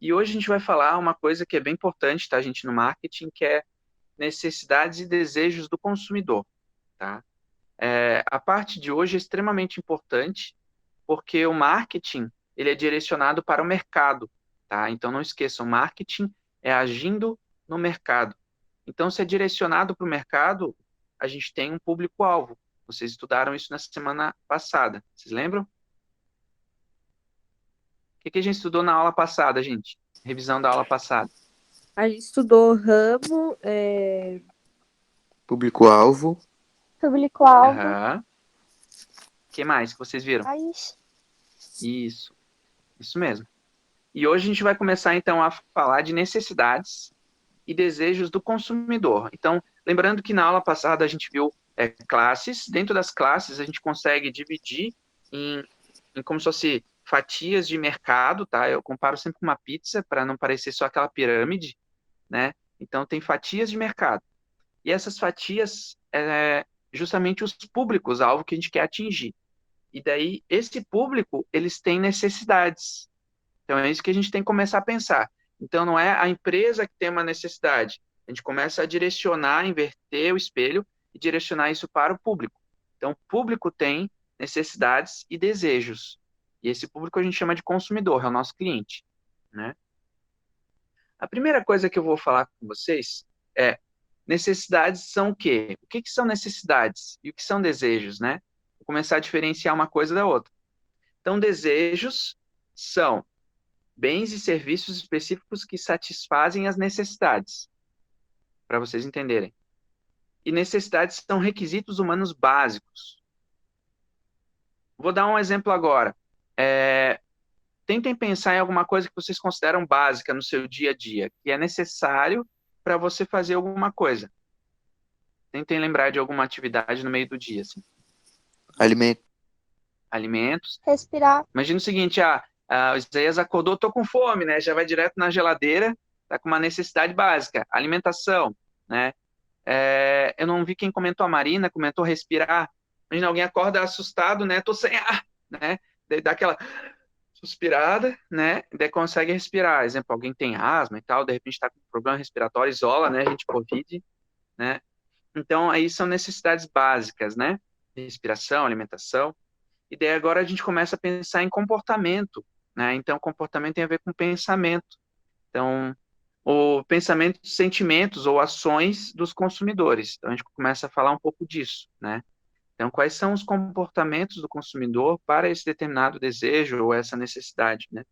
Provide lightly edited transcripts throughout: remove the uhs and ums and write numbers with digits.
E hoje a gente vai falar uma coisa que é bem importante, tá, gente, no marketing, que é necessidades e desejos do consumidor, tá? A parte de hoje é extremamente importante, porque o marketing, ele é direcionado para o mercado, tá? Então não esqueçam, marketing é agindo no mercado. Então, se é direcionado para o mercado, a gente tem um público-alvo. Vocês estudaram isso na semana passada, vocês lembram? O que a gente estudou na aula passada, gente? Revisão da aula passada. A gente estudou ramo, Público-alvo. Público-alvo. Aham. O que mais que vocês viram? País. Isso mesmo. E hoje a gente vai começar, então, a falar de necessidades e desejos do consumidor. Então, lembrando que na aula passada a gente viu classes. Dentro das classes, a gente consegue dividir em como se fosse fatias de mercado, tá? Eu comparo sempre com uma pizza, para não parecer só aquela pirâmide, né? Então, tem fatias de mercado. E essas fatias justamente os públicos, alvo que a gente quer atingir. E daí, esse público, eles têm necessidades. Então, é isso que a gente tem que começar a pensar. Então, não é a empresa que tem uma necessidade. A gente começa a direcionar, inverter o espelho e direcionar isso para o público. Então, o público tem necessidades e desejos. E esse público a gente chama de consumidor, é o nosso cliente, né? A primeira coisa que eu vou falar com vocês é necessidades são o quê? O que são necessidades e o que são desejos, né? Vou começar a diferenciar uma coisa da outra. Então, desejos são bens e serviços específicos que satisfazem as necessidades, para vocês entenderem. E necessidades são requisitos humanos básicos. Vou dar um exemplo agora. Tentem pensar em alguma coisa que vocês consideram básica no seu dia a dia, que é necessário para você fazer alguma coisa. Tentem lembrar de alguma atividade no meio do dia, assim. Alimento. Alimentos. Respirar. Imagina o seguinte, o Isaías acordou, tô com fome, né? Já vai direto na geladeira, tá com uma necessidade básica, alimentação, né? Eu não vi quem comentou, a Marina comentou respirar. Imagina, alguém acorda assustado, né? Tô sem ar, né? Daí dá aquela suspirada, né? Daí consegue respirar. Exemplo, alguém tem asma e tal, de repente está com problema respiratório, isola, né? Gente, Covid, né? Então, aí são necessidades básicas, né? Respiração, alimentação. E daí agora a gente começa a pensar em comportamento, né? Então, comportamento tem a ver com pensamento. Então, o pensamento, sentimentos ou ações dos consumidores. Então, a gente começa a falar um pouco disso, né? Então, quais são os comportamentos do consumidor para esse determinado desejo ou essa necessidade, né?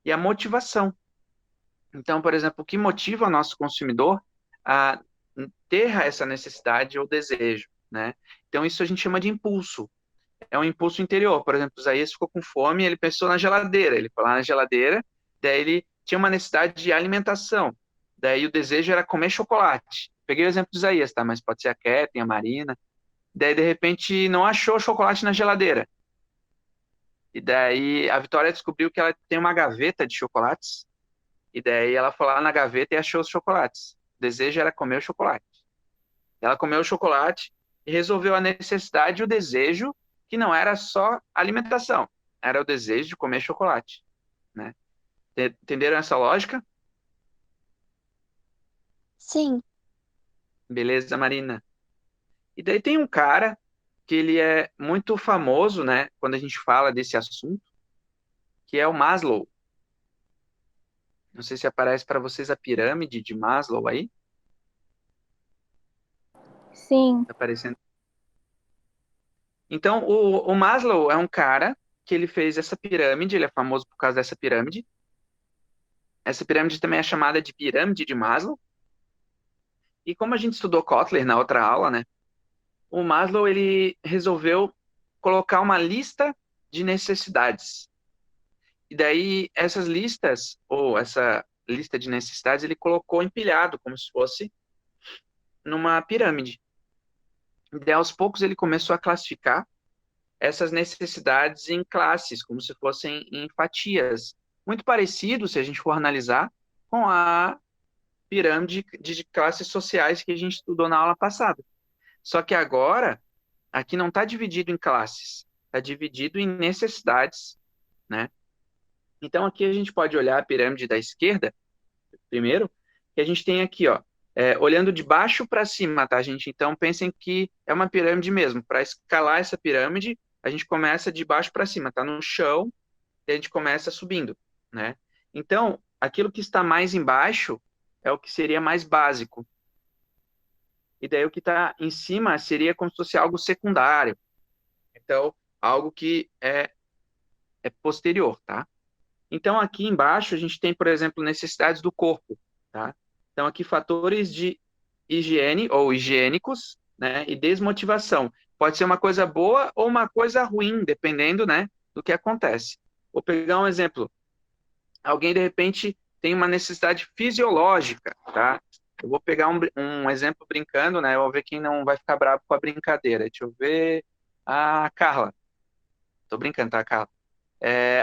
E a motivação. Então, por exemplo, o que motiva o nosso consumidor a ter essa necessidade ou desejo, né? Então, isso a gente chama de impulso. É um impulso interior. Por exemplo, o Isaías ficou com fome, ele pensou na geladeira. Ele foi lá na geladeira, daí ele tinha uma necessidade de alimentação. Daí o desejo era comer chocolate. Peguei o exemplo do Isaías, tá? Mas pode ser a Kathleen, a Marina. Daí, de repente, não achou chocolate na geladeira. E daí a Vitória descobriu que ela tem uma gaveta de chocolates. E daí ela foi lá na gaveta e achou os chocolates. O desejo era comer o chocolate. Ela comeu o chocolate e resolveu a necessidade e o desejo, que não era só alimentação, era o desejo de comer chocolate, né? Entenderam essa lógica? Sim. Beleza, Marina. E daí tem um cara que ele é muito famoso, né, quando a gente fala desse assunto, que é o Maslow. Não sei se aparece para vocês a pirâmide de Maslow aí. Sim. Tá aparecendo. Então, o Maslow é um cara que ele fez essa pirâmide, ele é famoso por causa dessa pirâmide. Essa pirâmide também é chamada de pirâmide de Maslow. E como a gente estudou Kotler na outra aula, né? O Maslow, ele resolveu colocar uma lista de necessidades. E daí, essas listas, ou essa lista de necessidades, ele colocou empilhado, como se fosse numa pirâmide. E daí, aos poucos, ele começou a classificar essas necessidades em classes, como se fossem em fatias. Muito parecido, se a gente for analisar, com a pirâmide de classes sociais que a gente estudou na aula passada. Só que agora, aqui não está dividido em classes, está dividido em necessidades, né? Então, aqui a gente pode olhar a pirâmide da esquerda, primeiro, que a gente tem aqui, ó, olhando de baixo para cima, tá, gente? Então, pensem que é uma pirâmide mesmo. Para escalar essa pirâmide, a gente começa de baixo para cima, tá no chão, e a gente começa subindo, né? Então, aquilo que está mais embaixo é o que seria mais básico. E daí o que está em cima seria como se fosse algo secundário. Então, algo que é posterior, tá? Então, aqui embaixo, a gente tem, por exemplo, necessidades do corpo, tá? Então, aqui, fatores de higiene ou higiênicos, né? E desmotivação. Pode ser uma coisa boa ou uma coisa ruim, dependendo, né, do que acontece. Vou pegar um exemplo. Alguém, de repente, tem uma necessidade fisiológica, tá? Eu vou pegar um exemplo brincando, né? Eu vou ver quem não vai ficar bravo com a brincadeira. Deixa eu ver. A Carla. Tô brincando, tá, Carla?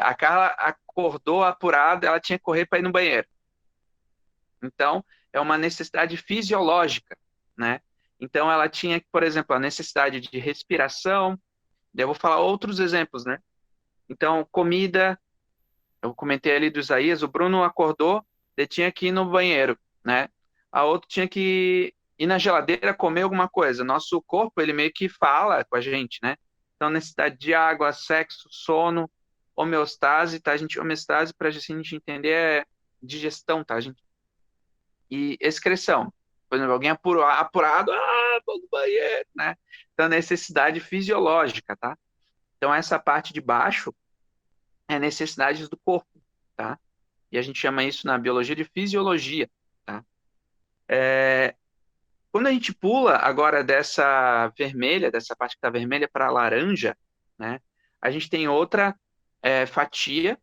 A Carla acordou apurada, ela tinha que correr para ir no banheiro. Então, é uma necessidade fisiológica, né? Então, ela tinha, por exemplo, a necessidade de respiração. Daí eu vou falar outros exemplos, né? Então, comida, eu comentei ali do Isaías, o Bruno acordou, ele tinha que ir no banheiro, né? A outra tinha que ir na geladeira comer alguma coisa. Nosso corpo, ele meio que fala com a gente, né? Então, necessidade de água, sexo, sono, homeostase, tá, gente? Homeostase, para a gente entender, é digestão, tá, gente? E excreção. Por exemplo, alguém apurado, vou no banheiro, né? Então, necessidade fisiológica, tá? Então, essa parte de baixo é necessidades do corpo, tá? E a gente chama isso na biologia de fisiologia, tá? Quando a gente pula agora dessa vermelha, dessa parte que está vermelha para laranja, né? A gente tem outra fatia,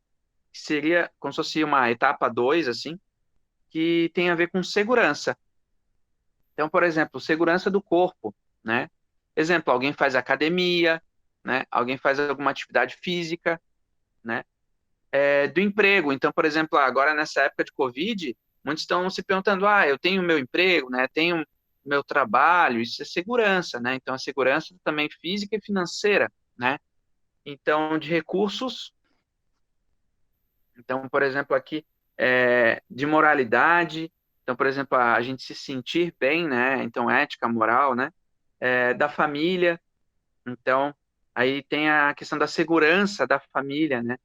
que seria como se fosse uma etapa 2 assim, que tem a ver com segurança. Então, por exemplo, segurança do corpo, né? Exemplo, alguém faz academia, né? Alguém faz alguma atividade física, né? Do emprego. Então, por exemplo, agora nessa época de Covid, muitos estão se perguntando, eu tenho meu emprego, né? Tenho meu trabalho, isso é segurança, né? Então, a segurança também física e financeira, né? Então, de recursos, então, por exemplo, aqui, de moralidade, então, por exemplo, a gente se sentir bem, né? Então, ética, moral, né? Da família, então, aí tem a questão da segurança da família, né?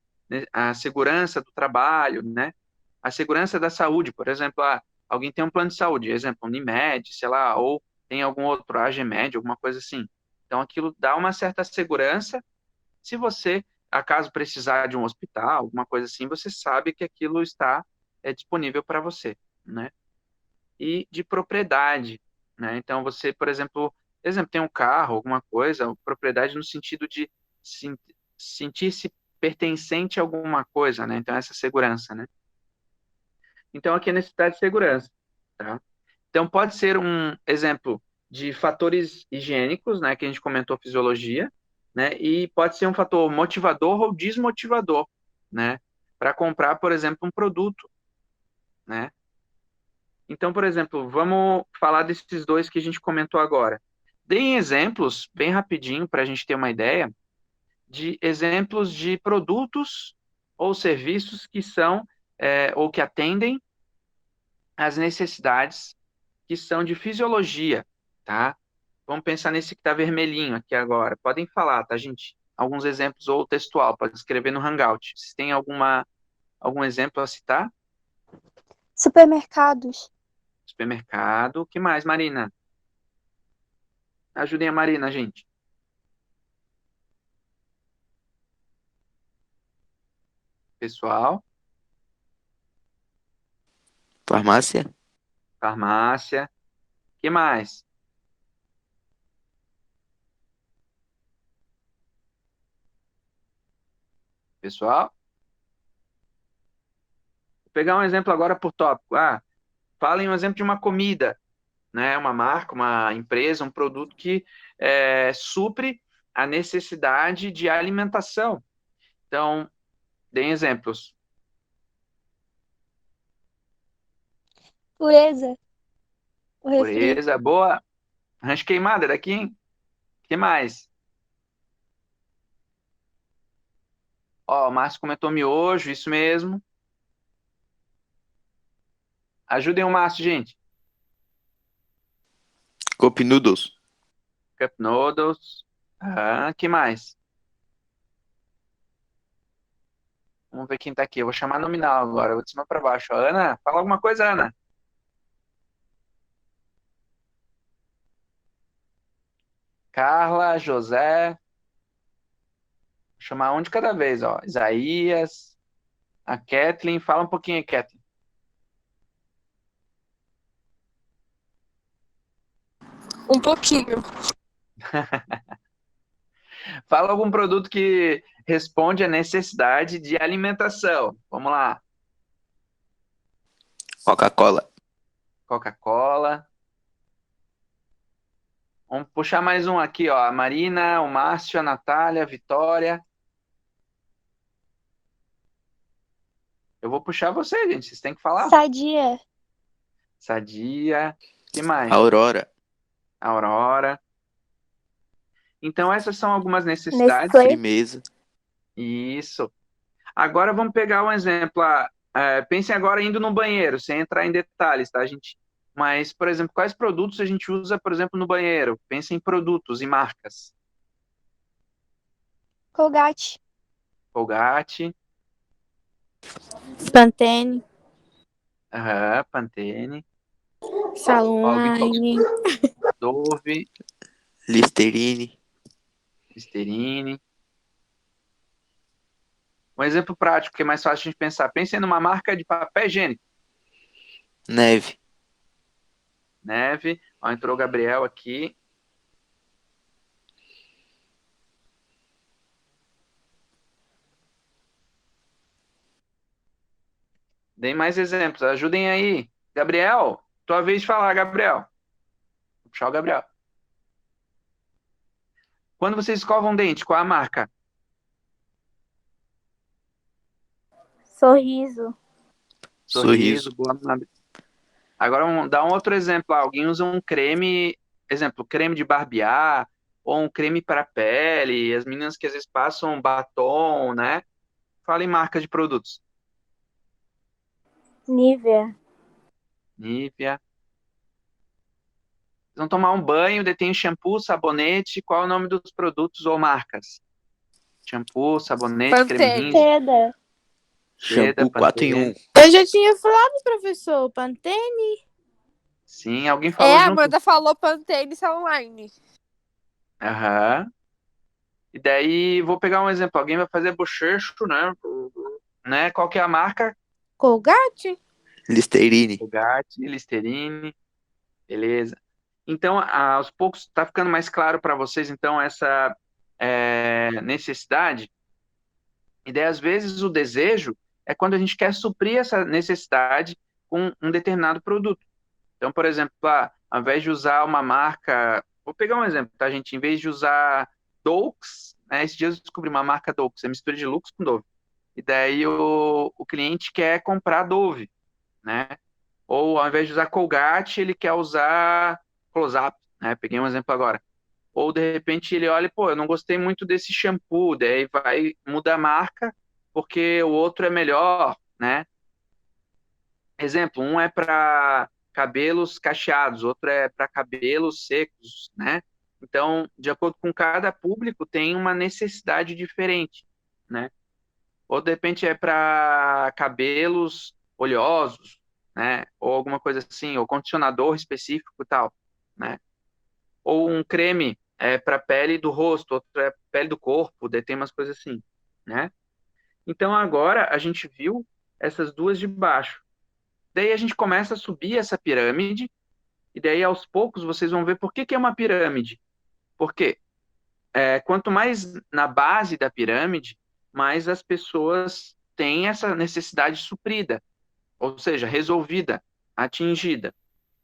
A segurança do trabalho, né? A segurança da saúde, por exemplo, alguém tem um plano de saúde, exemplo, Unimed, sei lá, ou tem algum outro, Agemed, alguma coisa assim. Então, aquilo dá uma certa segurança. Se você, acaso precisar de um hospital, alguma coisa assim, você sabe que aquilo está disponível para você, né? E de propriedade, né? Então, você, por exemplo, tem um carro, alguma coisa, propriedade no sentido de sentir-se pertencente a alguma coisa, né? Então, essa segurança, né? Então, aqui é necessidade de segurança, tá? Então, pode ser um exemplo de fatores higiênicos, né, que a gente comentou fisiologia, né, e pode ser um fator motivador ou desmotivador, né, para comprar, por exemplo, um produto, né? Então, por exemplo, vamos falar desses dois que a gente comentou agora. Deem exemplos, bem rapidinho, para a gente ter uma ideia, de exemplos de produtos ou serviços que são, ou que atendem às necessidades que são de fisiologia, tá? Vamos pensar nesse que está vermelhinho aqui agora. Podem falar, tá, gente? Alguns exemplos ou textual, pode escrever no Hangout. Vocês têm algum exemplo a citar? Supermercados. Supermercado. O que mais, Marina? Ajudem a Marina, gente. Pessoal, Farmácia. farmácia. O que mais? Pessoal, vou pegar um exemplo agora por tópico. Falem um exemplo de uma comida, né? Uma marca, uma empresa, um produto que supre a necessidade de alimentação. Então, deem exemplos. Pureza. O refri. Pureza, boa. Rancho queimada daqui, hein? O que mais? Ó, o Márcio comentou miojo, isso mesmo. Ajudem o Márcio, gente. Cup Noodles. Cup Noodles. Que mais? Vamos ver quem tá aqui. Eu vou chamar nominal agora, eu vou de cima para baixo. Ó, Ana, fala alguma coisa, Ana. Carla, José. Vou chamar um de cada vez, ó. Isaías, a Kathleen. Fala um pouquinho aí, Kathleen. Um pouquinho. Fala algum produto que responde à necessidade de alimentação. Vamos lá. Coca-Cola. Coca-Cola. Vamos puxar mais um aqui, ó. A Marina, o Márcio, a Natália, a Vitória. Eu vou puxar você, gente. Vocês têm que falar. Sadia. Sadia. Que mais? Aurora. Aurora. Então, essas são algumas necessidades. Nestlé. Firmeza. Isso. Agora vamos pegar um exemplo. Pensem agora indo no banheiro, sem entrar em detalhes, tá, gente? Mas, por exemplo, quais produtos a gente usa, por exemplo, no banheiro? Pensem em produtos e marcas. Colgate. Colgate, Pantene. Pantene, Salon alguém falou Line. Dove, Listerine. Listerine. Um exemplo prático, que é mais fácil de pensar. Pensem numa marca de papel higiênico. Neve. Neve. Ó, entrou o Gabriel aqui. Deem mais exemplos, ajudem aí. Gabriel, tua vez de falar, Gabriel. Vou puxar o Gabriel. Quando vocês escovam dente, qual a marca? Sorriso. Sorriso, boa marca. Agora vamos dar um outro exemplo. Alguém usa um creme, exemplo, creme de barbear, ou um creme para pele. As meninas que às vezes passam batom, né? Fala em marca de produtos. Nivea. Nivea. Vão tomar um banho, detém shampoo, sabonete. Qual é o nome dos produtos ou marcas? Shampoo, sabonete, creme Pantene. rinse, Seda. Shampoo 4 em 1. Eu já tinha falado, professor. Pantene. Sim, alguém falou A junto. Amanda falou Pantene Online. Aham. E daí, vou pegar um exemplo. Alguém vai fazer bochecho, né? Qual que é a marca? Colgate. Listerine. Colgate, Listerine. Beleza. Então, aos poucos, está ficando mais claro para vocês, então, essa necessidade. E daí, às vezes, o desejo é quando a gente quer suprir essa necessidade com um determinado produto. Então, por exemplo, ao invés de usar uma marca... Vou pegar um exemplo, tá, gente? Em vez de usar Doux, né? Esses dias eu descobri uma marca Doux, é mistura de Lux com Dove. E daí o cliente quer comprar Dove, né? Ou ao invés de usar Colgate, ele quer usar Close-Up, né? Peguei um exemplo agora. Ou de repente ele olha, pô, eu não gostei muito desse shampoo, daí vai mudar a marca porque o outro é melhor, né? Exemplo, um é para cabelos cacheados, outro é para cabelos secos, né? Então, de acordo com cada público, tem uma necessidade diferente, né? Ou de repente é para cabelos oleosos, né? Ou alguma coisa assim, ou condicionador específico e tal, né? Ou um creme para pele do rosto, outro é pele do corpo, daí tem umas coisas assim, né? Então agora a gente viu essas duas de baixo. Daí a gente começa a subir essa pirâmide, e daí aos poucos vocês vão ver por que é uma pirâmide. Porque quanto mais na base da pirâmide, mais as pessoas têm essa necessidade suprida, ou seja, resolvida, atingida.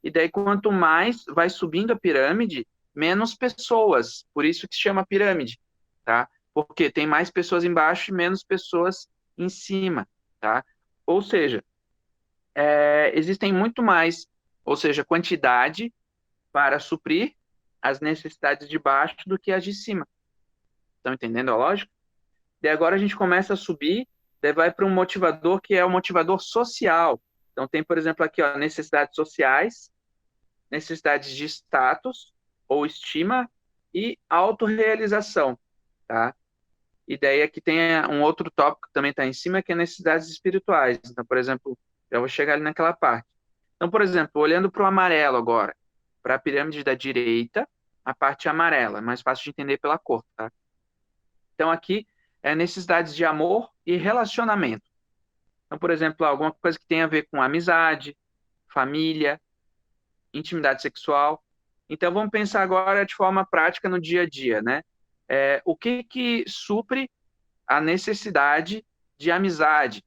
E daí quanto mais vai subindo a pirâmide, menos pessoas, por isso que se chama pirâmide, tá? Porque tem mais pessoas embaixo e menos pessoas em cima, tá? Ou seja, existem muito mais, ou seja, quantidade para suprir as necessidades de baixo do que as de cima. Estão entendendo a lógica? Daí agora a gente começa a subir, daí vai para um motivador que é o motivador social. Então tem, por exemplo, aqui, ó, necessidades sociais, necessidades de status ou estima e autorrealização, tá? E daí aqui tem um outro tópico que também está em cima, que é necessidades espirituais. Então, por exemplo, eu vou chegar ali naquela parte. Então, por exemplo, olhando para o amarelo agora, para a pirâmide da direita, a parte amarela, mais fácil de entender pela cor, tá? Então, aqui é necessidades de amor e relacionamento. Então, por exemplo, alguma coisa que tem a ver com amizade, família, intimidade sexual. Então, vamos pensar agora de forma prática no dia a dia, né? O que supre a necessidade de amizade?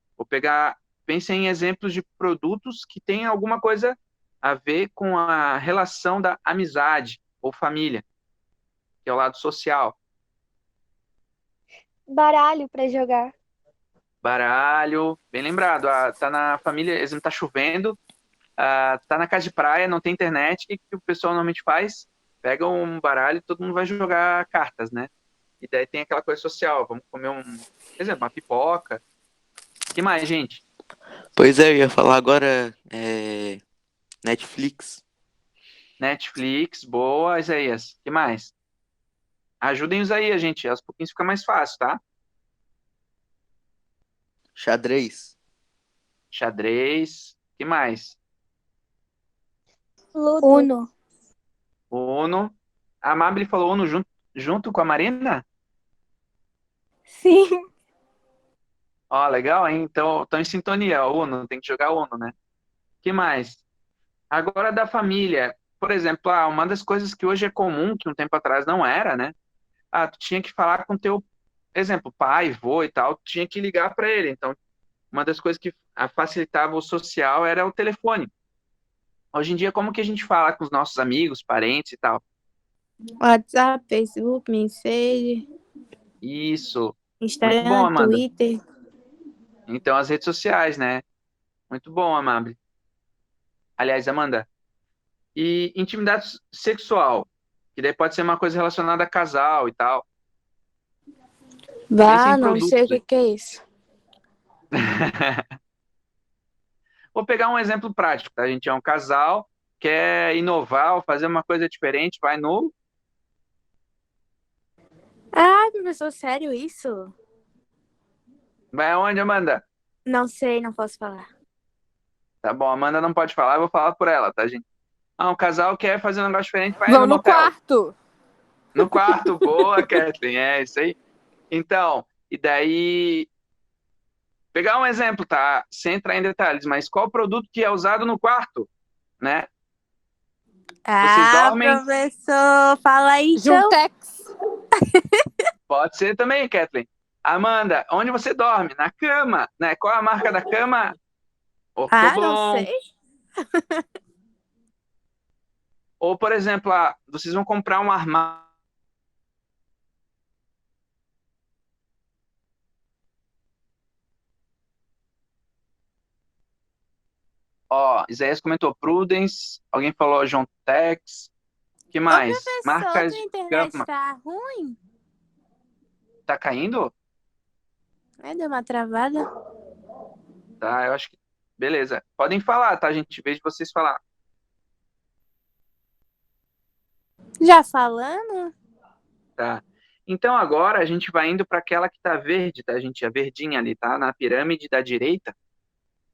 Pense em exemplos de produtos que têm alguma coisa a ver com a relação da amizade ou família, que é o lado social. Baralho pra jogar. Baralho, bem lembrado. Tá na família, exemplo, tá chovendo, tá na casa de praia, não tem internet, o que o pessoal normalmente faz? Pega um baralho e todo mundo vai jogar cartas, né? E daí tem aquela coisa social, vamos comer por exemplo, uma pipoca. O que mais, gente? Pois é, eu ia falar agora, Netflix, Netflix, boa, Isaías. O que mais? Ajudem-os aí, a gente. Aos pouquinhos fica mais fácil, tá? xadrez, Xadrez. O que mais? Ludo. Uno. Uno. A Mabel falou Uno junto com a Marina? Sim. Ó, legal, hein? Então, estão em sintonia. Uno, tem que jogar Uno, né? O que mais? Agora da família. Por exemplo, uma das coisas que hoje é comum, que um tempo atrás não era, né? Tu tinha que falar com teu, exemplo, pai, vô e tal, tu tinha que ligar para ele. Então, uma das coisas que facilitava o social era o telefone. Hoje em dia, como que a gente fala com os nossos amigos, parentes e tal? WhatsApp, Facebook, Messenger, Isso. Muito bom, Instagram, Amanda. Twitter. Então, as redes sociais, né? Muito bom, Amanda. Aliás, Amanda. E intimidade sexual, que daí pode ser uma coisa relacionada a casal e tal. Pensa em Não sei o produtos aí. que é isso. Vou pegar um exemplo prático, tá? A gente é um casal, quer inovar ou fazer uma coisa diferente, vai no... Professor, sério isso? Vai aonde, Amanda? Não sei, não posso falar. Tá bom, a Amanda não pode falar, eu vou falar por ela, tá, gente? Um casal quer fazer um negócio diferente, vai Vão no no motel. quarto. No quarto, boa, Kathleen, é isso aí. Então, e daí, pegar um exemplo, tá? Sem entrar em detalhes, mas qual produto que é usado no quarto, né? Vocês dormem? Professor, fala aí então. Juntex. Pode ser também, Kathleen. Amanda, onde você dorme? Na cama, né? Qual é a marca da cama? Não Ortobon. sei. Ou, por exemplo, vocês vão comprar um armário. Ó, Isaías comentou Prudence, alguém falou John Tex. Que Ô, mais? professor, Marcas tua de internet cama. tá ruim? Tá caindo? Deu uma travada. Tá, eu acho que. Beleza. Podem falar, tá, gente? Vejo vocês falar. Já falando? Tá. Então agora a gente vai indo para aquela que tá verde, tá, gente? A verdinha ali, tá? Na pirâmide da direita,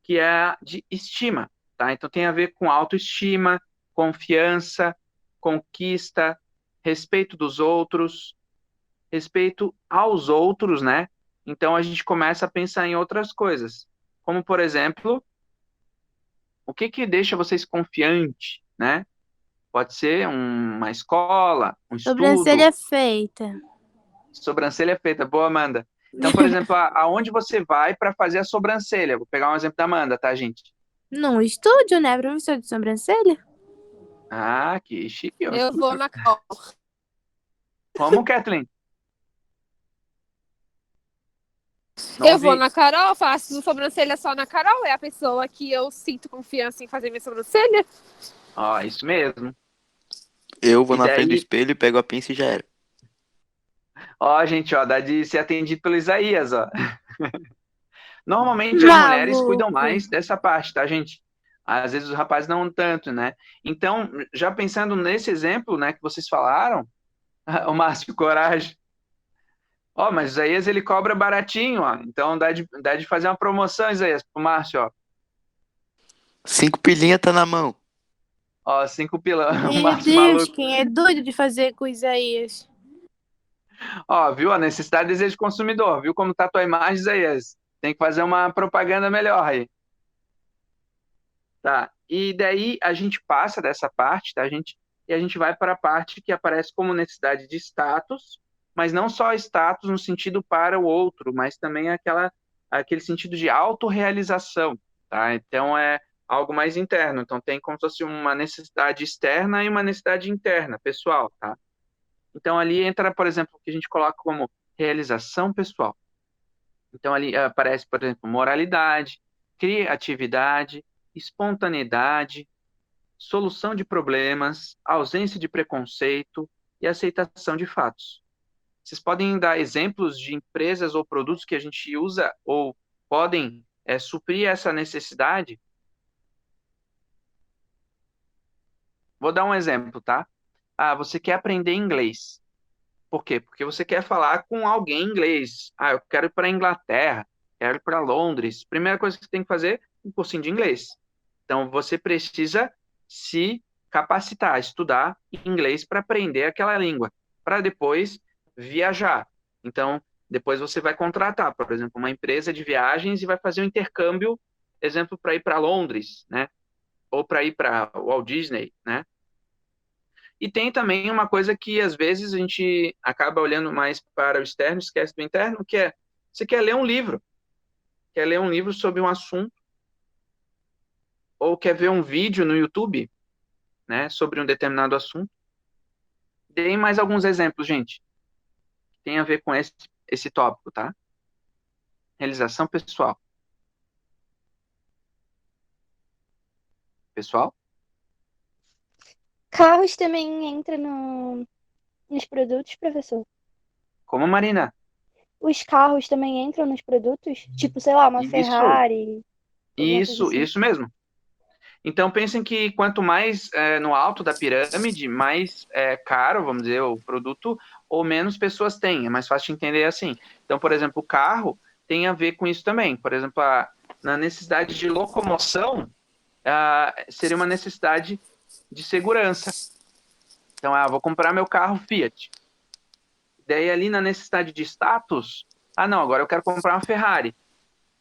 que é a de estima, tá? Então tem a ver com autoestima, confiança, conquista, respeito dos outros, respeito aos outros, né? Então a gente começa a pensar em outras coisas, como por exemplo, o que deixa vocês confiantes, né? Pode ser uma escola, um Sobrancelha estudo, feita. sobrancelha feita. Boa, Amanda. Então, por exemplo, aonde você vai para fazer a sobrancelha? Vou pegar um exemplo da Amanda, tá, gente? Num estúdio, né, professor de sobrancelha? Ah, que chique. Eu vou na Carol. Como, Kathleen? Não Eu vou ouvi. na Carol, faço sobrancelha só na Carol. É a pessoa que eu sinto confiança em fazer minha sobrancelha. Ó, isso mesmo. eu vou E na frente do daí, espelho, pego a pinça e já era. Ó, gente, ó, dá de ser atendido pelo Isaías, ó. Normalmente as mulheres cuidam Maluco. mais dessa parte, tá, gente? Às vezes os rapazes não tanto, né? Então, já pensando nesse exemplo, né, que vocês falaram, o Márcio Coragem, ó, mas o Isaías ele cobra baratinho, ó. Então dá de fazer uma promoção, Isaías, pro Márcio, ó. 5 pilinha tá na mão. Ó, 5 pilão, o Meu Márcio Deus, maluco. quem é doido de fazer com Isaías? Ó, viu? A necessidade e desejo do consumidor, viu como tá a tua imagem, Isaías? Tem que fazer uma propaganda melhor aí. Tá? E daí a gente passa dessa parte, tá, gente? E a gente vai para a parte que aparece como necessidade de status, mas não só status no sentido para o outro, mas também aquele sentido de autorrealização, tá? Então é algo mais interno. Então tem como se fosse uma necessidade externa e uma necessidade interna, pessoal, tá? Então ali entra, por exemplo, o que a gente coloca como realização pessoal. Então ali aparece, por exemplo, moralidade, criatividade, espontaneidade, solução de problemas, ausência de preconceito e aceitação de fatos. Vocês podem dar exemplos de empresas ou produtos que a gente usa ou podem suprir essa necessidade? Vou dar um exemplo, tá? Ah, você quer aprender inglês. Por quê? Porque você quer falar com alguém em inglês. Ah, eu quero ir para a Inglaterra, quero ir para Londres. Primeira coisa que você tem que fazer, um cursinho de inglês. Então, você precisa se capacitar, estudar inglês para aprender aquela língua, para depois viajar. Então, depois você vai contratar, por exemplo, uma empresa de viagens e vai fazer um intercâmbio, exemplo, para ir para Londres, né? Ou para ir para Walt Disney, né? E tem também uma coisa que às vezes a gente acaba olhando mais para o externo, esquece do interno, que é você quer ler um livro sobre um assunto, ou quer ver um vídeo no YouTube, né, sobre um determinado assunto. Dei mais alguns exemplos, gente, que tem a ver com esse tópico, tá? Realização pessoal. Pessoal? Carros também entra nos produtos, professor? Como, Marina? Os carros também entram nos produtos? Tipo, sei lá, uma Isso, Ferrari, alguma coisa assim? isso mesmo. Então, pensem que quanto mais no alto da pirâmide, mais caro, vamos dizer, o produto, ou menos pessoas têm. É mais fácil de entender assim. Então, por exemplo, o carro tem a ver com isso também. Por exemplo, na necessidade de locomoção, seria uma necessidade de segurança. Então, vou comprar meu carro Fiat. Daí, ali na necessidade de status, não, agora eu quero comprar uma Ferrari.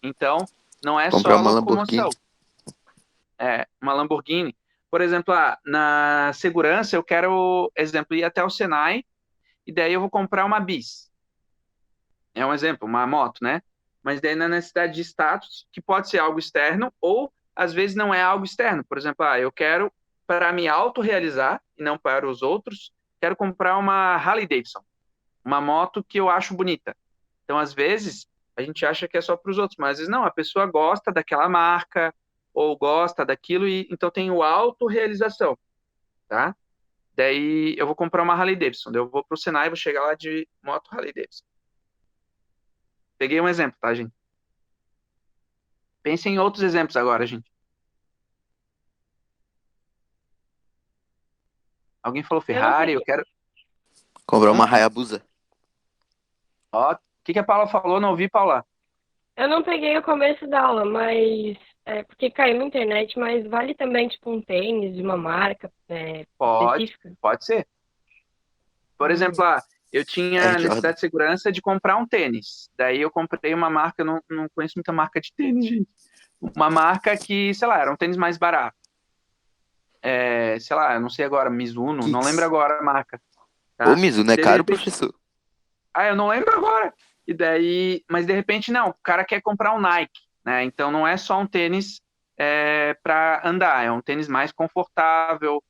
Então, não é Comprar só uma locomoção. Lamborghini. Uma Lamborghini. Por exemplo, na segurança, eu quero, exemplo, ir até o Senai e daí eu vou comprar uma bis. É um exemplo, uma moto, né? Mas daí na necessidade de status, que pode ser algo externo ou às vezes não é algo externo. Por exemplo, eu quero para me autorrealizar e não para os outros, quero comprar uma Harley Davidson, uma moto que eu acho bonita. Então, às vezes, a gente acha que é só para os outros, mas às vezes não, a pessoa gosta daquela marca ou gosta daquilo e então tem o autorrealização, tá? Daí eu vou comprar uma Harley Davidson, daí eu vou pro Senai e vou chegar lá de moto Harley Davidson. Peguei um exemplo, tá, gente? Pensem em outros exemplos agora, gente. Alguém falou Eu não Ferrari, eu peguei, quero. Comprar uma Hã? Hayabusa. Ó, o que a Paula falou? Não ouvi, Paula. Eu não peguei o começo da aula, mas porque caiu na internet, mas vale também tipo um tênis de uma marca Pode, específica? pode ser. Por exemplo, eu Air tinha Jordan. necessidade de segurança de comprar um tênis. Daí eu comprei uma marca, eu não conheço muita marca de tênis, gente. Uma marca que, sei lá, era um tênis mais barato. Sei lá, eu não sei agora, Mizuno, não lembro Kicks. agora a marca, Ô, tá? Mizuno, é Daí, de caro, repente, professor? eu não lembro agora. E daí, mas de repente não, o cara quer comprar um Nike, né? Então não é só um tênis para andar, é um tênis mais confortável,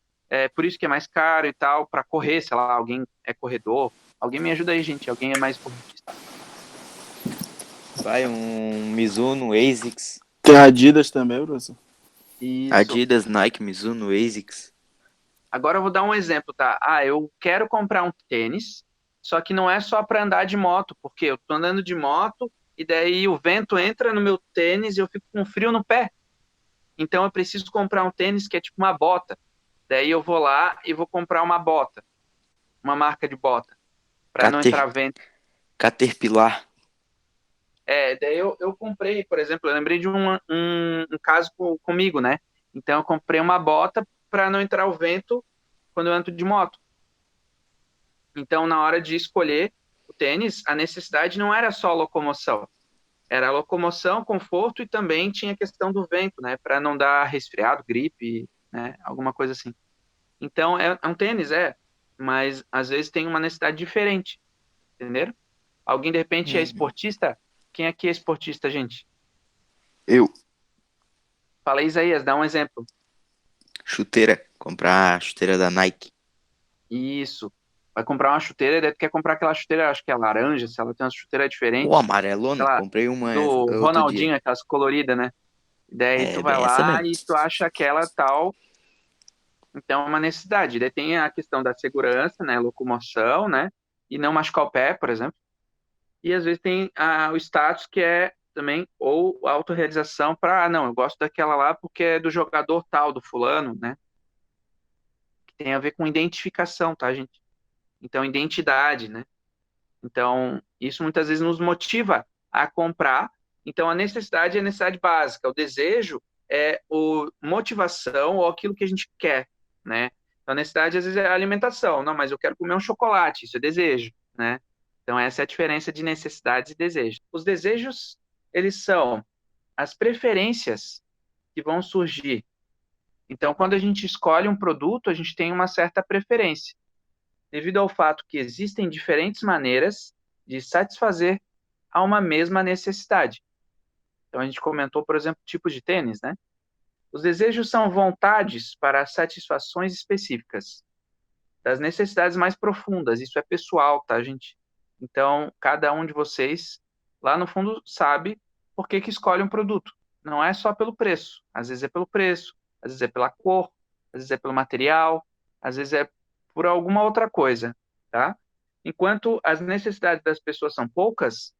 por isso que é mais caro e tal, para correr, sei lá, alguém é corredor. Alguém me ajuda aí, gente, alguém é mais corredista. Vai, um Mizuno, ASICS. Tem Adidas também, professor. Isso. Adidas, Nike, Mizuno, ASICS. Agora eu vou dar um exemplo, tá? Eu quero comprar um tênis, Só que não é só para andar de moto, porque eu tô andando de moto e daí o vento entra no meu tênis e eu fico com frio no pé. Então eu preciso comprar um tênis que é tipo uma bota. Daí eu vou lá e vou comprar uma bota, uma marca de bota, para não Cater- entrar vento. Caterpillar. Daí eu comprei, por exemplo, eu lembrei de um caso comigo, né? Então eu comprei uma bota para não entrar o vento quando eu ando de moto. Então, na hora de escolher o tênis, a necessidade não era só locomoção. Era locomoção, conforto e também tinha a questão do vento, né? Para não dar resfriado, gripe, né? Alguma coisa assim. Então, é um tênis, mas às vezes tem uma necessidade diferente, entenderam? Alguém, de repente, é esportista? Quem aqui é esportista, gente? Eu. Fala aí, Isaías, dá um exemplo. Chuteira. Comprar a chuteira da Nike. Isso. Vai comprar uma chuteira, daí tu quer comprar aquela chuteira, acho que é laranja, se ela tem uma chuteira diferente, Ou amarelona. sei lá, Comprei uma do outro dia. Ronaldinho, aquelas coloridas, né? Daí tu É, vai bem essa lá mesmo. e tu acha aquela tal, então é uma necessidade. Daí tem a questão da segurança, né? Locomoção, né? E não machucar o pé, por exemplo. E às vezes tem o status que é também, ou a autorrealização para, não, eu gosto daquela lá porque é do jogador tal, do fulano, né? Que tem a ver com identificação, tá, gente? Então, identidade, né? Então, isso muitas vezes nos motiva a comprar. Então, a necessidade é a necessidade básica. O desejo é a motivação ou aquilo que a gente quer, né? Então, a necessidade, às vezes, é a alimentação. Não, mas eu quero comer um chocolate. Isso é desejo, né? Então, essa é a diferença de necessidades e desejos. Os desejos, eles são as preferências que vão surgir. Então, quando a gente escolhe um produto, a gente tem uma certa preferência devido ao fato que existem diferentes maneiras de satisfazer a uma mesma necessidade. Então, a gente comentou, por exemplo, tipos de tênis, né? Os desejos são vontades para satisfações específicas das necessidades mais profundas. Isso é pessoal, tá, gente? Então, cada um de vocês, lá no fundo, sabe por que escolhe um produto. Não é só pelo preço. Às vezes é pelo preço, às vezes é pela cor, às vezes é pelo material, às vezes é por alguma outra coisa, tá? Enquanto as necessidades das pessoas são poucas,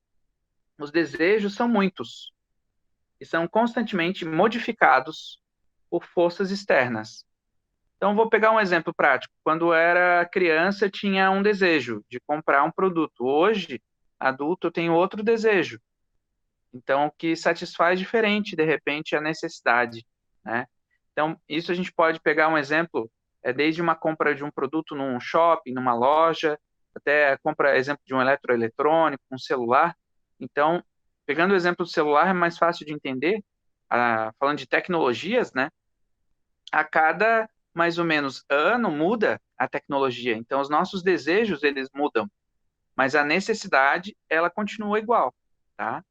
os desejos são muitos e são constantemente modificados por forças externas. Então, vou pegar um exemplo prático. Quando eu era criança, eu tinha um desejo de comprar um produto. Hoje, adulto, eu tenho outro desejo. Então, o que satisfaz diferente, de repente, a necessidade, né? Então, isso a gente pode pegar um exemplo, desde uma compra de um produto num shopping, numa loja, até a compra, exemplo, de um eletroeletrônico, um celular. Então, pegando o exemplo do celular, é mais fácil de entender, falando de tecnologias, né? A cada mais ou menos ano muda a tecnologia. Então, os nossos desejos, eles mudam, mas a necessidade, ela continua igual, tá?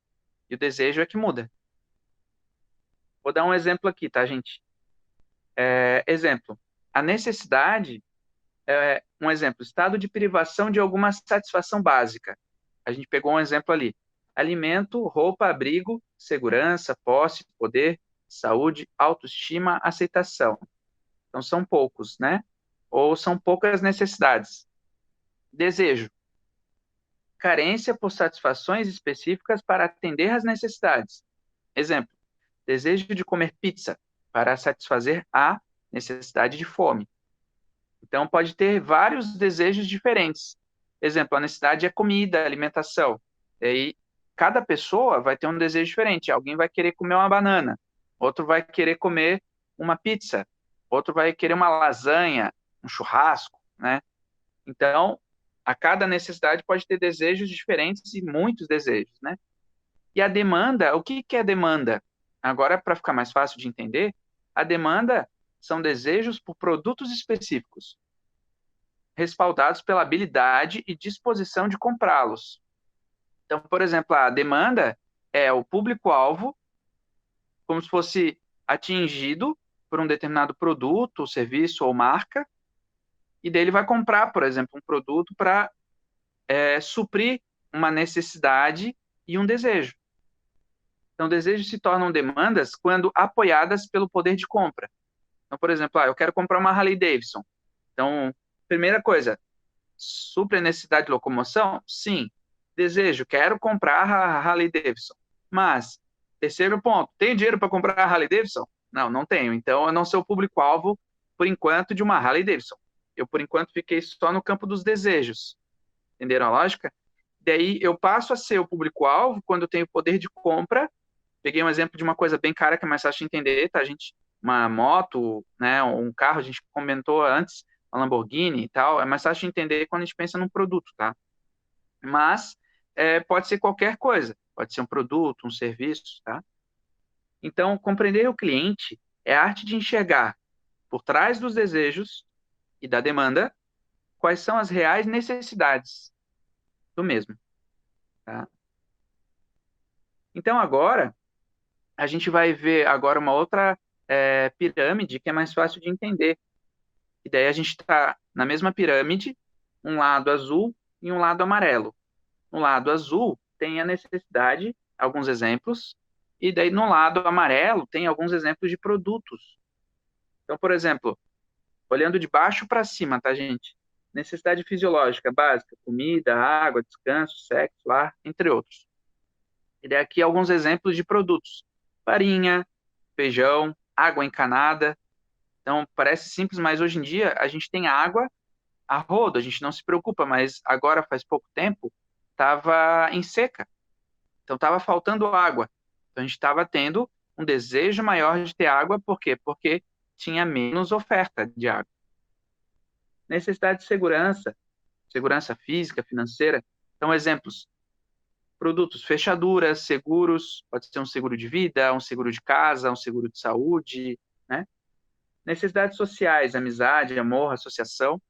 E o desejo é que muda. Vou dar um exemplo aqui, tá, gente? Exemplo. A necessidade é um exemplo, estado de privação de alguma satisfação básica. A gente pegou um exemplo ali. Alimento, roupa, abrigo, segurança, posse, poder, saúde, autoestima, aceitação. Então, são poucos, né? Ou são poucas necessidades. Desejo. Carência por satisfações específicas para atender às necessidades. Exemplo. Desejo de comer pizza para satisfazer a necessidade de fome. Então, pode ter vários desejos diferentes. Exemplo, a necessidade é comida, alimentação. E aí, cada pessoa vai ter um desejo diferente. Alguém vai querer comer uma banana, outro vai querer comer uma pizza, outro vai querer uma lasanha, um churrasco, né? Então, a cada necessidade pode ter desejos diferentes e muitos desejos, né? E a demanda, o que é demanda? Agora, para ficar mais fácil de entender, a demanda são desejos por produtos específicos, respaldados pela habilidade e disposição de comprá-los. Então, por exemplo, a demanda é o público-alvo, como se fosse atingido por um determinado produto, serviço ou marca, e daí ele vai comprar, por exemplo, um produto para suprir uma necessidade e um desejo. Então, desejos se tornam demandas quando apoiadas pelo poder de compra. Então, por exemplo, eu quero comprar uma Harley Davidson. Então, primeira coisa, supre a necessidade de locomoção? Sim. Desejo, quero comprar a Harley Davidson. Mas, terceiro ponto, tenho dinheiro para comprar a Harley Davidson? Não, não tenho. Então, eu não sou o público-alvo, por enquanto, de uma Harley Davidson. Eu, por enquanto, fiquei só no campo dos desejos. Entenderam a lógica? Daí, eu passo a ser o público-alvo quando eu tenho poder de compra. Peguei um exemplo de uma coisa bem cara que é mais fácil de entender, tá, gente? Uma moto, né, um carro, a gente comentou antes, uma Lamborghini e tal, é mais fácil de entender quando a gente pensa num produto, tá? Mas pode ser qualquer coisa, pode ser um produto, um serviço, tá? Então, compreender o cliente é a arte de enxergar por trás dos desejos e da demanda quais são as reais necessidades do mesmo, tá? Então, agora, a gente vai ver agora uma outra pirâmide que é mais fácil de entender. E daí a gente está na mesma pirâmide, um lado azul e um lado amarelo. No lado azul tem a necessidade, alguns exemplos, e daí no lado amarelo tem alguns exemplos de produtos. Então, por exemplo, olhando de baixo para cima, tá, gente? Necessidade fisiológica básica, comida, água, descanso, sexo, lar, entre outros. E daí aqui alguns exemplos de produtos. Farinha, feijão, água encanada. Então, parece simples, mas hoje em dia a gente tem água a rodo, a gente não se preocupa, mas agora, faz pouco tempo, estava em seca. Então, estava faltando água. Então, a gente estava tendo um desejo maior de ter água, por quê? Porque tinha menos oferta de água. Necessidade de segurança, segurança física, financeira. Então, exemplos, produtos, fechaduras, seguros, pode ser um seguro de vida, um seguro de casa, um seguro de saúde, né? Necessidades sociais, amizade, amor, associação.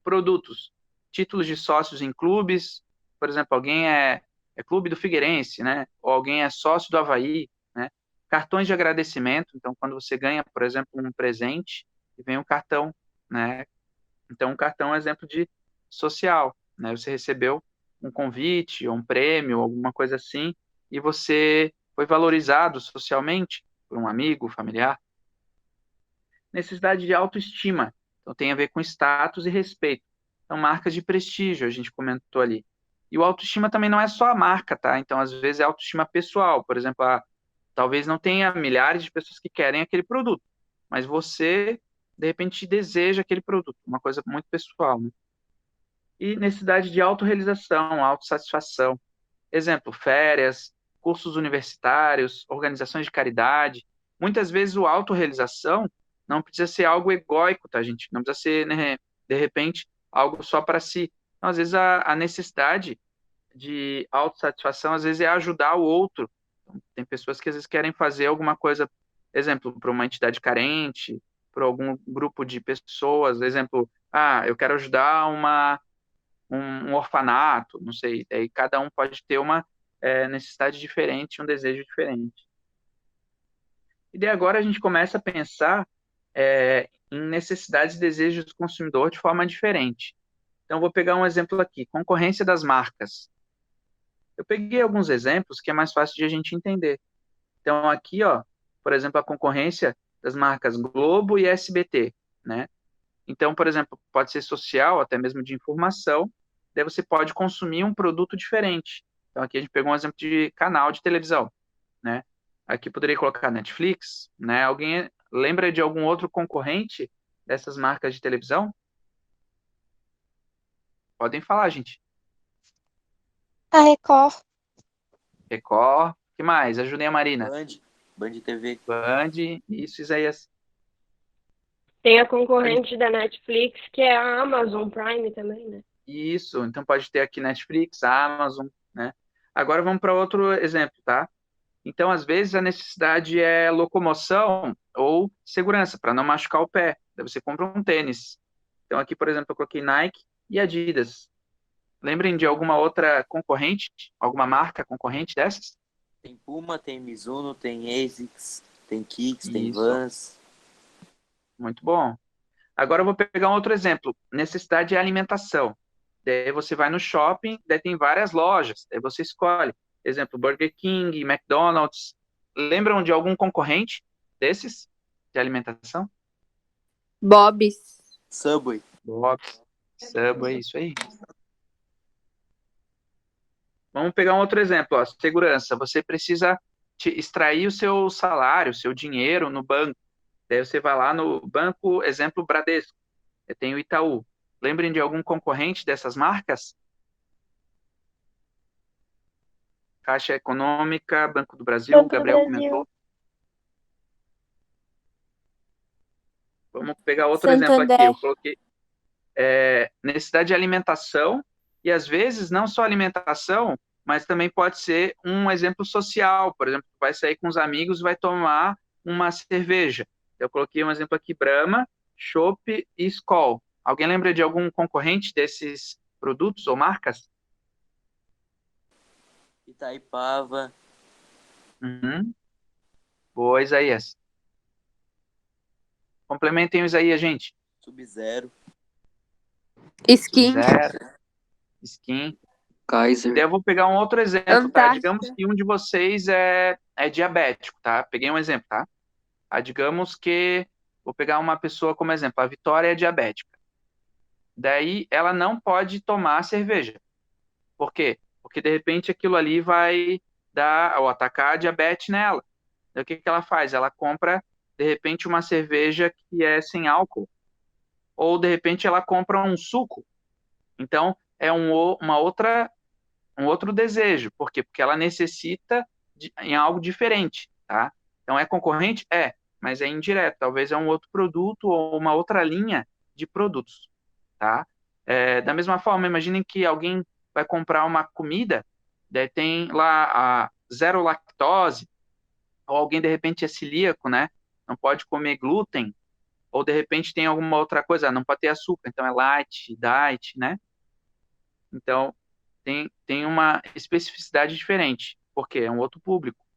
Produtos, títulos de sócios em clubes, por exemplo, alguém é clube do Figueirense, né? Ou alguém é sócio do Avaí, né? Cartões de agradecimento, então quando você ganha, por exemplo, um presente, e vem um cartão, né? Então um cartão é um exemplo de social, né? Você recebeu um convite, ou um prêmio, alguma coisa assim, e você foi valorizado socialmente por um amigo, familiar. Necessidade de autoestima, então tem a ver com status e respeito. Então, marcas de prestígio, a gente comentou ali. E o autoestima também não é só a marca, tá? Então, às vezes é autoestima pessoal. Por exemplo, talvez não tenha milhares de pessoas que querem aquele produto, mas você, de repente, deseja aquele produto, uma coisa muito pessoal, né? E necessidade de autorrealização, autossatisfação. Exemplo, férias, cursos universitários, organizações de caridade. Muitas vezes o autorrealização não precisa ser algo egóico, tá, gente? Não precisa ser, né, de repente, algo só para si. Então, às vezes, a necessidade de autossatisfação, às vezes, é ajudar o outro. Então, tem pessoas que, às vezes, querem fazer alguma coisa, exemplo, para uma entidade carente, para algum grupo de pessoas, exemplo, eu quero ajudar um orfanato, não sei. Aí cada um pode ter uma necessidade diferente, um desejo diferente. E daí agora a gente começa a pensar em necessidades e desejos do consumidor de forma diferente. Então, vou pegar um exemplo aqui, concorrência das marcas. Eu peguei alguns exemplos que é mais fácil de a gente entender. Então, aqui, ó, por exemplo, a concorrência das marcas Globo e SBT, né? Então, por exemplo, pode ser social, até mesmo de informação, daí você pode consumir um produto diferente. Então, aqui a gente pegou um exemplo de canal de televisão, né? Aqui poderia colocar Netflix, né? Alguém lembra de algum outro concorrente dessas marcas de televisão? Podem falar, gente. A Record. Record, que mais? Ajudem a Marina. Band TV. Band, isso, Isaías. Tem a concorrente da Netflix, que é a Amazon Prime também, né? Isso, então pode ter aqui Netflix, Amazon, né? Agora vamos para outro exemplo, tá? Então, às vezes, a necessidade é locomoção ou segurança, para não machucar o pé. Daí você compra um tênis. Então, aqui, por exemplo, eu coloquei Nike e Adidas. Lembrem de alguma outra concorrente, alguma marca concorrente dessas? Tem Puma, tem Mizuno, tem ASICS, tem Kicks, tem Isso. Vans. Muito bom. Agora eu vou pegar um outro exemplo. Necessidade de alimentação. Daí você vai no shopping, daí tem várias lojas, daí você escolhe. Exemplo, Burger King, McDonald's. Lembram de algum concorrente desses de alimentação? Bob's. Subway. Bob's. Subway, isso aí. Vamos pegar um outro exemplo, ó, segurança. Você precisa extrair o seu salário, o seu dinheiro no banco. Daí você vai lá no banco, exemplo, Bradesco. Eu tenho Itaú. Lembrem de algum concorrente dessas marcas? Caixa Econômica, Banco do Brasil, Banco do Gabriel Brasil. comentou. Vamos pegar outro exemplo aqui. Santander. Eu coloquei necessidade de alimentação e, às vezes, não só alimentação, mas também pode ser um exemplo social. Por exemplo, vai sair com os amigos e vai tomar uma cerveja. Eu coloquei um exemplo aqui, Brahma, Chopp e Skol. Alguém lembra de algum concorrente desses produtos ou marcas? Itaipava. Uhum. Boa, Isaías. Complementem o Isaías, gente. Sub-Zero. Skin. Zero, Skin. Kaiser. Daí eu vou pegar um outro exemplo, tá? Antártica. Digamos que um de vocês é diabético, tá? Peguei um exemplo, tá? Digamos que vou pegar uma pessoa como exemplo. A Vitória é diabética. Daí ela não pode tomar cerveja. Por quê? Porque de repente aquilo ali vai dar ou atacar a diabetes nela. Daí o que que ela faz? Ela compra de repente uma cerveja que é sem álcool, ou de repente ela compra um suco. Então é um outro desejo. Por quê? Porque ela necessita em algo diferente, tá? Então é concorrente? É, mas é indireto. Talvez é um outro produto ou uma outra linha de produtos, tá? Da mesma forma, imaginem que alguém vai comprar uma comida, daí tem lá a zero lactose, ou alguém de repente é celíaco, né? Não pode comer glúten, ou de repente tem alguma outra coisa, não pode ter açúcar, então é light, diet, né? Então tem uma especificidade diferente, porque é um outro público.